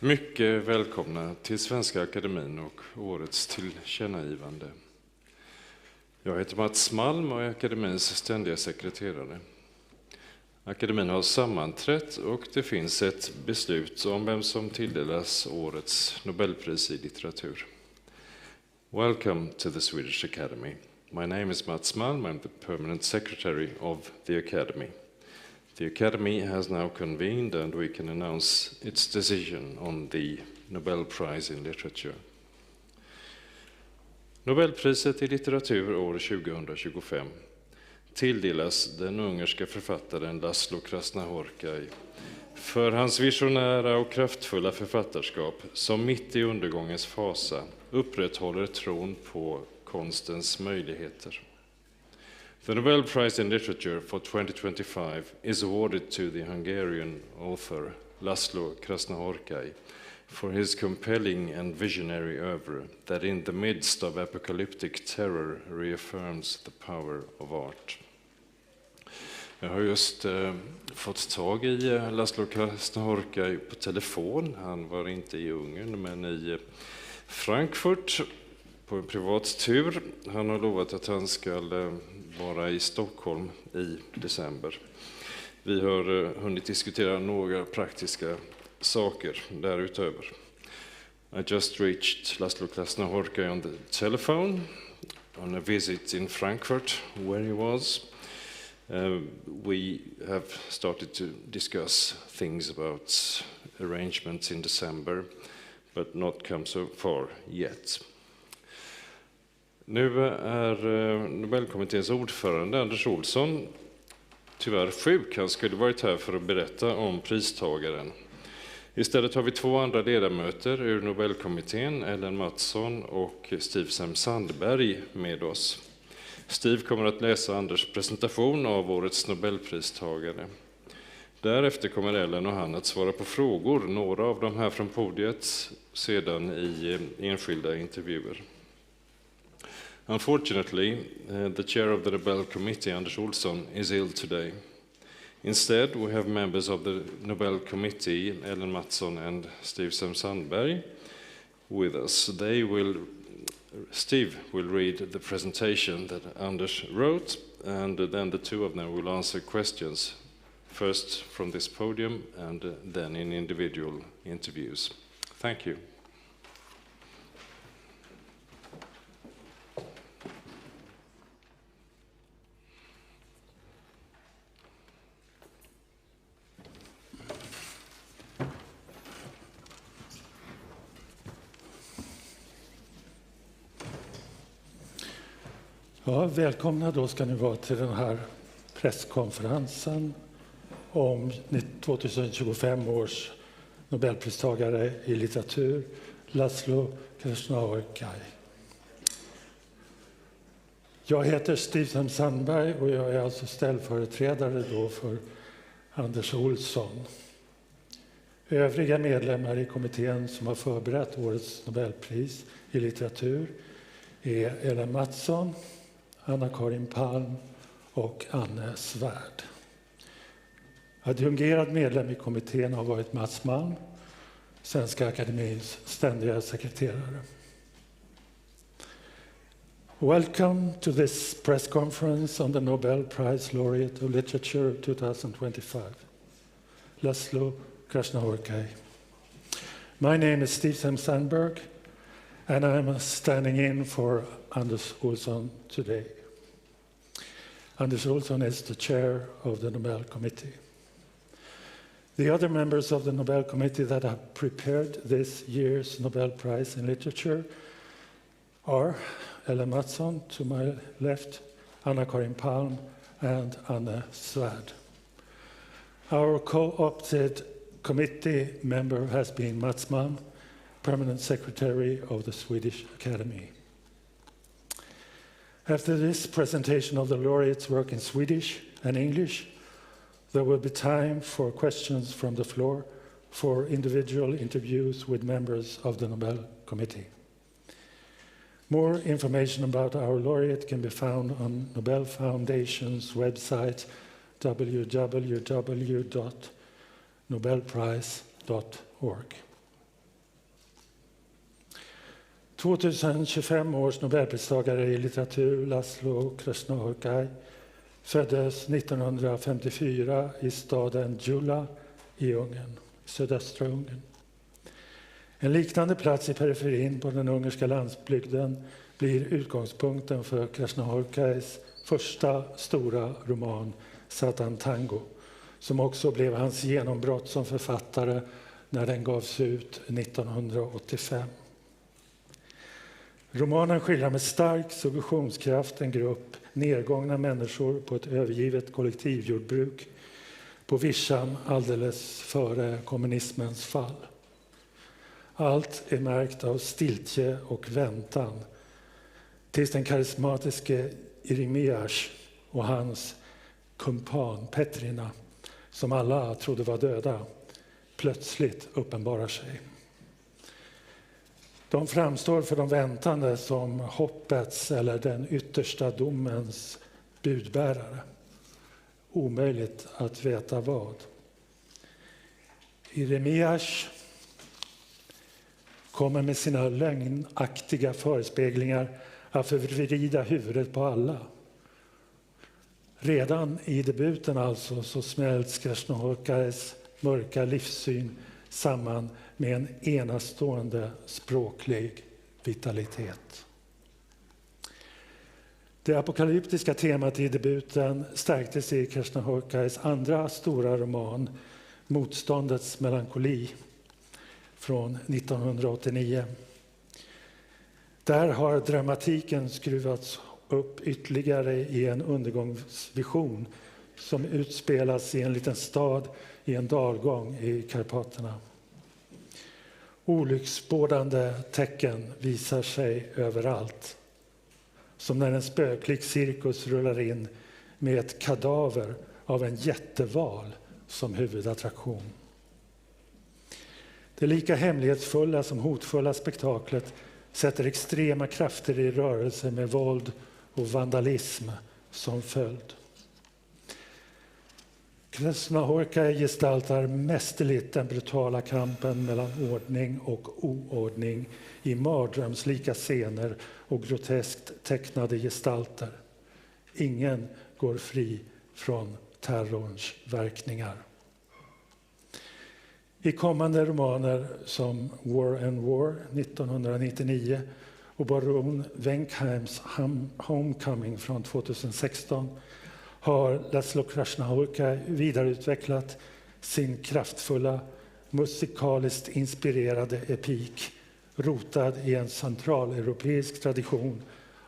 Mycket välkomna till Svenska Akademin och årets tillkännagivande. Jag heter Mats Malm och är Akademins ständiga sekreterare. Akademin har sammanträtt och det finns ett beslut om vem som tilldelas årets Nobelpris i litteratur. Welcome to the Swedish Academy. My name is Mats Malm. I'm the permanent secretary of the Academy. The Academy has now convened and we can announce its decision on the Nobel Prize in Literature. Nobelpriset i litteratur år 2025 tilldelas den ungerska författaren László Krasznahorkai för hans visionära och kraftfulla författarskap som mitt i undergångens fasa upprätthåller tron på konstens möjligheter. The Nobel Prize in Literature for 2025 is awarded to the Hungarian author László Krasznahorkai for his compelling and visionary oeuvre that in the midst of apocalyptic terror reaffirms the power of art. Jag har just fått tag i László Krasznahorkai på telefon. Han var inte i Ungern men i Frankfurt på en privat tur. Han har lovat att han ska vara i Stockholm i december. Vi har hunnit diskutera några praktiska saker därutöver. I just reached László Krasznahorkai on the telephone on a visit in Frankfurt where he was. We have started to discuss things about arrangements in December but not come so far yet. Nu är Nobelkommitténs ordförande Anders Olsson tyvärr sjuk. Han skulle varit här för att berätta om pristagaren. Istället har vi två andra ledamöter ur Nobelkommittén, Ellen Mattsson och Steve Sandberg med oss. Steve kommer att läsa Anders presentation av årets Nobelpristagare. Därefter kommer Ellen och han att svara på frågor, några av dem här från podiet, sedan i enskilda intervjuer. Unfortunately, the chair of the Nobel Committee, Anders Olsson, is ill today. Instead, we have members of the Nobel Committee, Ellen Mattsson and Steve Sandberg, with us. Steve will read the presentation that Anders wrote, and then the two of them will answer questions, first from this podium and then in individual interviews. Thank you. Ja, välkomna då ska ni vara till den här presskonferensen om 2025 års Nobelpristagare i litteratur, László Krasznahorkai. Jag heter Steve Sandberg och jag är alltså ställföreträdare då för Anders Olsson. Övriga medlemmar i kommittén som har förberett årets Nobelpris i litteratur är Ellen Mattsson, Anna-Karin Palm och Anne Svärd. Adjungerad medlem i kommittén har varit Mats Malm, Svenska Akademins ständiga sekreterare. Welcome to this press conference on the Nobel Prize Laureate of Literature 2025, László Krasznahorkai. My name is Steve Sandberg and I'm standing in for Anders Olsson today. Anders Olsson is the chair of the Nobel Committee. The other members of the Nobel Committee that have prepared this year's Nobel Prize in Literature are Ellen Mattsson to my left, Anna-Karin Palm and Anne Svärd. Our co-opted committee member has been Mats Malm, permanent secretary of the Swedish Academy. After this presentation of the laureates' work in Swedish and English, there will be time for questions from the floor for individual interviews with members of the Nobel Committee. More information about our laureate can be found on Nobel Foundation's website www.nobelprize.org. 2025 års Nobelpristagare i litteratur László Krasznahorkai föddes 1954 i staden Gyula i Ungern, sydöstra Ungern. En liknande plats i periferin på den ungerska landsbygden blir utgångspunkten för Krasznahorkais första stora roman Satan Tango, som också blev hans genombrott som författare när den gavs ut 1985. Romanen skildrar med stark suggestionskraft en grupp nedgångna människor på ett övergivet kollektivjordbruk på vischan alldeles före kommunismens fall. Allt är märkt av stiltje och väntan tills den karismatiske Jeremias och hans kumpan Petrina, som alla trodde var döda, plötsligt uppenbarar sig. De framstår för de väntande som hoppets eller den yttersta domens budbärare. Omöjligt att veta vad. Jeremias kommer med sina lögnaktiga förespeglingar att förvrida huvudet på alla. Redan i debuten alltså så smälts Krasznahorkais mörka livssyn samman med en enastående språklig vitalitet. Det apokalyptiska temat i debuten stärktes i Krasznahorkais andra stora roman Motståndets melankoli från 1989. Där har dramatiken skruvats upp ytterligare i en undergångsvision som utspelas i en liten stad i en dalgång i Karpaterna. Olycksbådande tecken visar sig överallt. Som när en spöklik cirkus rullar in med ett kadaver av en jätteval som huvudattraktion. Det lika hemlighetsfulla som hotfulla spektaklet sätter extrema krafter i rörelse med våld och vandalism som följd. Krasznahorkai gestaltar mästerligt den brutala kampen mellan ordning och oordning i mardrömslika scener och groteskt tecknade gestalter. Ingen går fri från terrorns verkningar. I kommande romaner som War and War 1999 och baron Wenkheims Homecoming från 2016 har László Krasznahorkai vidareutvecklat sin kraftfulla, musikaliskt inspirerade epik rotad i en centraleuropeisk tradition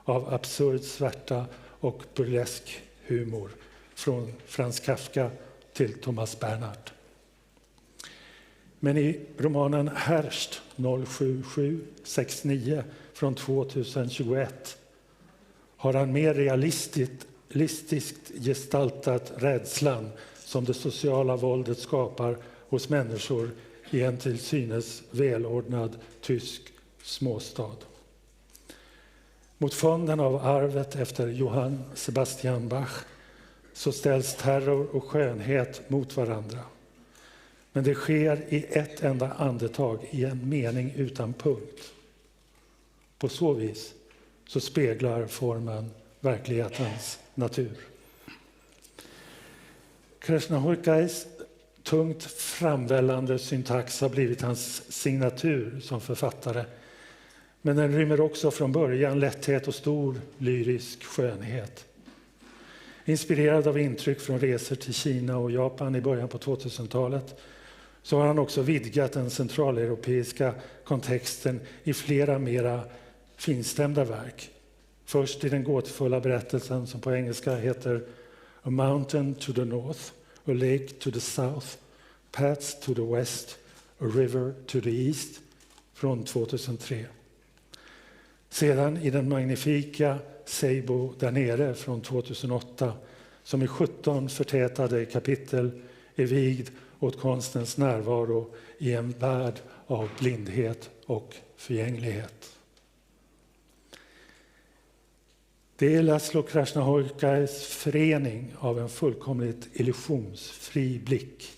av absurd svärta och burlesk humor från Franz Kafka till Thomas Bernhard. Men i romanen Härst 07769 från 2021 har han mer realistiskt gestaltat rädslan som det sociala våldet skapar hos människor i en till synes välordnad tysk småstad. Mot fonden av arvet efter Johann Sebastian Bach så ställs terror och skönhet mot varandra. Men det sker i ett enda andetag i en mening utan punkt. På så vis så speglar formen verklighetens natur. Krasznahorkais tungt framvällande syntax har blivit hans signatur som författare. Men den rymmer också från början lätthet och stor lyrisk skönhet. Inspirerad av intryck från resor till Kina och Japan i början på 2000-talet så har han också vidgat den centraleuropeiska kontexten i flera mera finstämda verk. Först i den gåtfulla berättelsen som på engelska heter A Mountain to the North, A Lake to the South, Paths to the West, A River to the East från 2003. Sedan i den magnifika Seibo där nere från 2008 som i 17 förtätade kapitel är vigd åt konstens närvaro i en värld av blindhet och förgänglighet. Det är László Krasznahorkais förening av en fullkomligt illusionsfri blick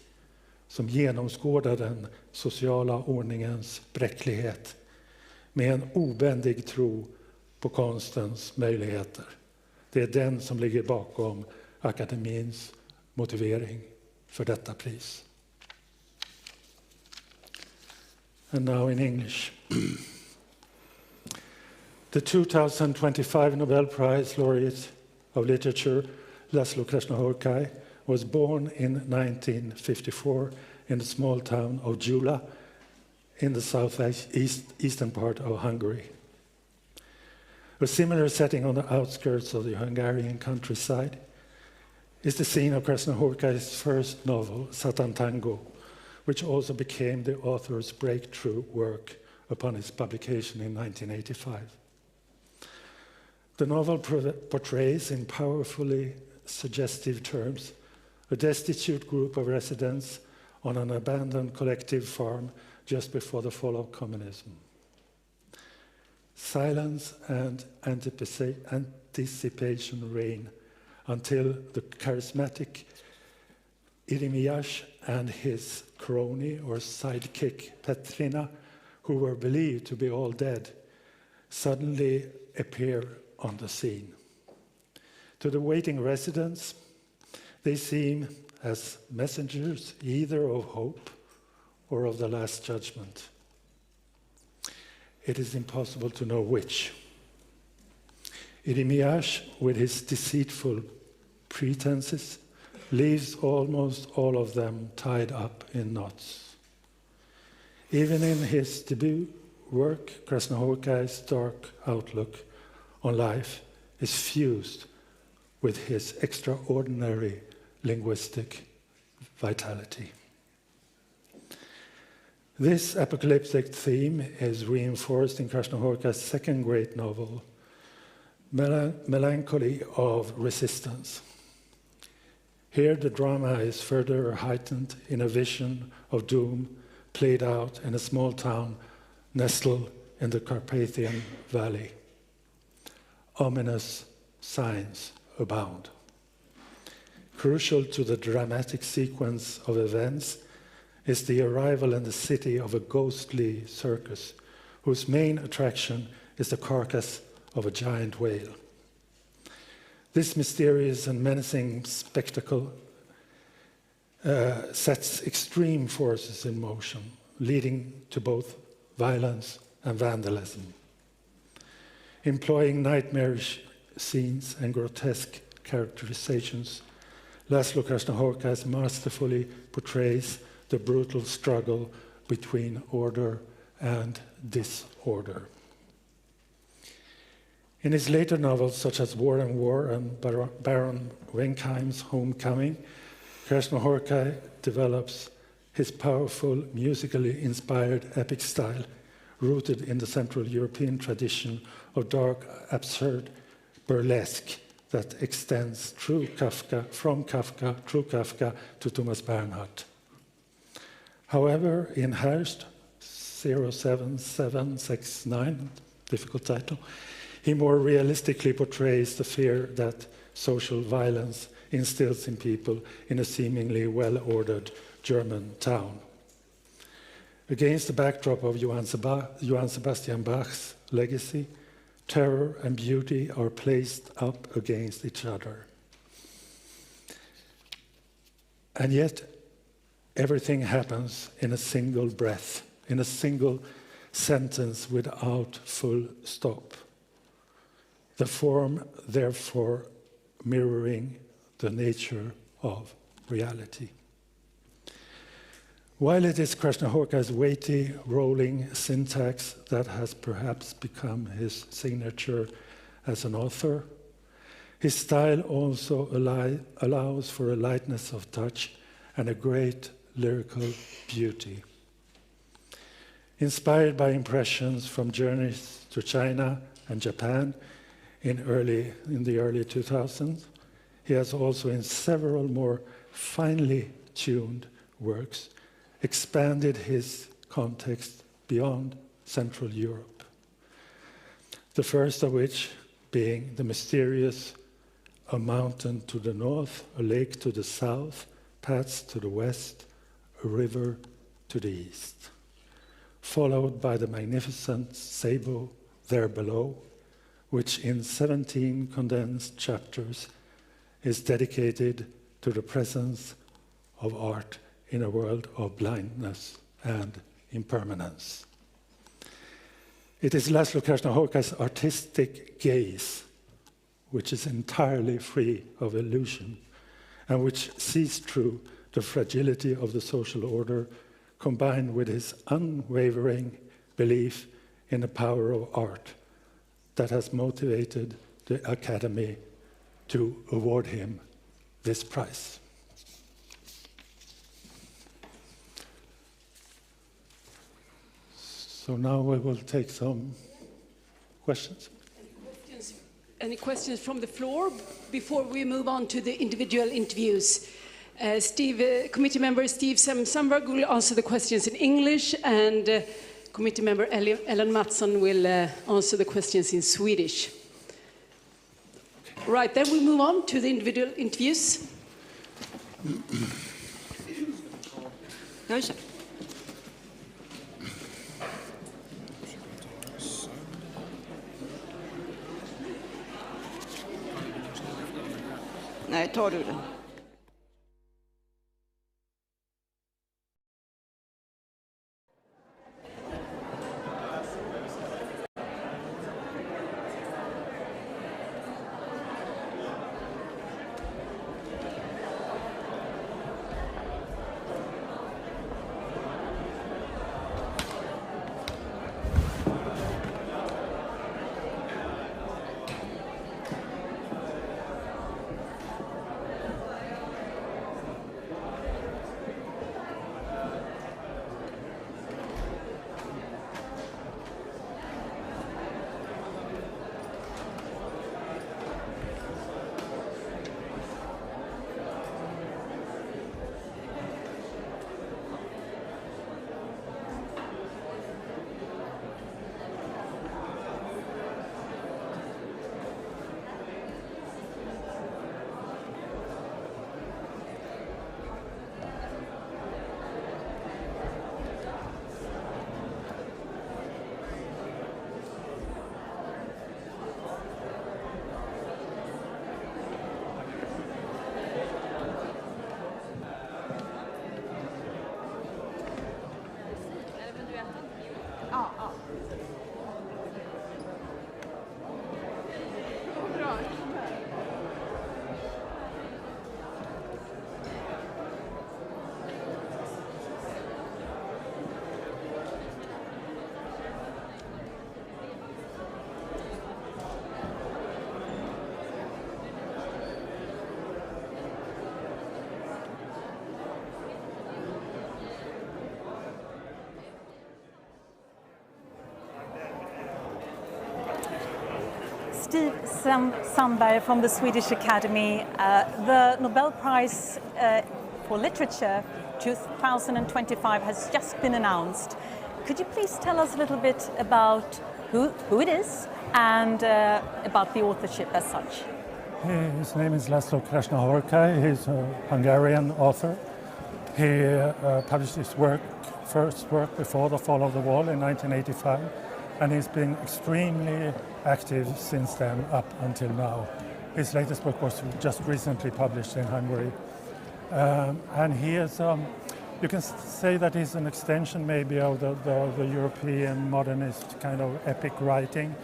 som genomskådar den sociala ordningens bräcklighet med en obändig tro på konstens möjligheter. Det är den som ligger bakom akademins motivering för detta pris. And now in English. The 2025 Nobel Prize laureate of literature, László Krasznahorkai, was born in 1954 in the small town of Gyula in the southeastern part of Hungary. A similar setting on the outskirts of the Hungarian countryside is the scene of Krasznahorkai's first novel, Satan Tango, which also became the author's breakthrough work upon its publication in 1985. The novel portrays in powerfully suggestive terms a destitute group of residents on an abandoned collective farm just before the fall of communism. Silence and anticipation reign until the charismatic Irimias and his crony or sidekick Petrina, who were believed to be all dead, suddenly appear on the scene. To the waiting residents, they seem as messengers either of hope or of the last judgment. It is impossible to know which. Irimias, with his deceitful pretenses, leaves almost all of them tied up in knots. Even in his debut work, Krasznahorkai's dark outlook on life is fused with his extraordinary linguistic vitality. This apocalyptic theme is reinforced in Krasznahorkai's second great novel, Melancholy of Resistance. Here the drama is further heightened in a vision of doom played out in a small town nestled in the Carpathian Valley. Ominous signs abound. Crucial to the dramatic sequence of events is the arrival in the city of a ghostly circus, whose main attraction is the carcass of a giant whale. This mysterious and menacing spectacle sets extreme forces in motion, leading to both violence and vandalism. Employing nightmarish scenes and grotesque characterizations, László Krasznahorkai masterfully portrays the brutal struggle between order and disorder. In his later novels, such as War and War and Baron Wenkheim's Homecoming, Krasznahorkai develops his powerful, musically inspired epic style, rooted in the Central European tradition of dark, absurd burlesque that extends through Kafka to Thomas Bernhard. However, in Hearst 07769, difficult title, he more realistically portrays the fear that social violence instills in people in a seemingly well-ordered German town. Against the backdrop of Johann Sebastian Bach's legacy, terror and beauty are placed up against each other. And yet, everything happens in a single breath, in a single sentence without full stop. The form, therefore, mirroring the nature of reality. While it is Krasznahorkai's weighty, rolling syntax that has perhaps become his signature as an author, his style also allows for a lightness of touch and a great lyrical beauty. Inspired by impressions from journeys to China and Japan in the early 2000s, he has also in several more finely tuned works expanded his context beyond Central Europe. The first of which being the mysterious a mountain to the north, a lake to the south, paths to the west, a river to the east. followed by the magnificent Sabo There Below, which in 17 condensed chapters is dedicated to the presence of art in a world of blindness and impermanence. It is László Krasznahorkai's artistic gaze, which is entirely free of illusion and which sees through the fragility of the social order, combined with his unwavering belief in the power of art, that has motivated the Academy to award him this prize. So now we will take some questions. Any questions from the floor before we move on to the individual interviews? Committee member Steve Sandberg will answer the questions in English, and committee member Ellen Mattsson will answer the questions in Swedish. Right, then we move on to the individual interviews. Nej, tar du den? Steve Sandberg from the Swedish Academy. The Nobel Prize for Literature 2025 has just been announced. Could you please tell us a little bit about who it is and about the authorship as such? His name is László Krasznahorkai. He's a Hungarian author. He published his first work before the fall of the wall in 1985, and he's been extremely active since then up until now. His latest book was just recently published in Hungary. And he is, you can say that he's an extension maybe of the European modernist kind of epic writing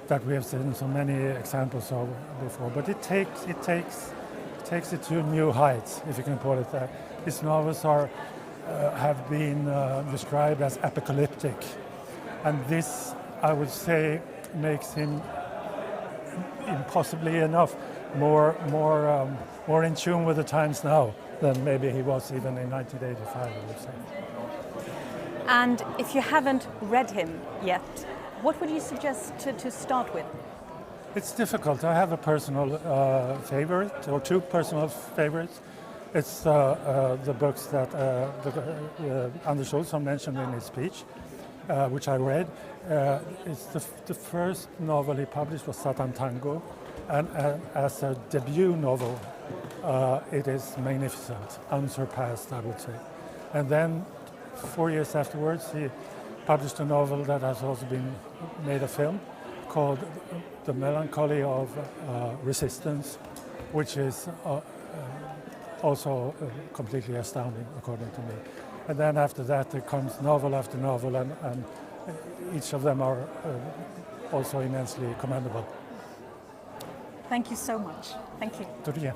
that we have seen so many examples of before. But it takes it to new heights, if you can call it that. His novels have been described as apocalyptic. And this, I would say, makes him impossibly enough more in tune with the times now than maybe he was even in 1985, I would say. And if you haven't read him yet, what would you suggest to start with? It's difficult. I have a personal favorite, or two personal favorites. It's the books that Anders Olsson mentioned in his speech, which I read. It's the first novel he published was Satan Tango, and as a debut novel, it is magnificent, unsurpassed, I would say. And then 4 years afterwards, published a novel that has also been made a film called The Melancholy of Resistance, which is also completely astounding, according to me. And then after that, there comes novel after novel, and each of them are also immensely commendable. Thank you so much. Thank you. Tudo bem.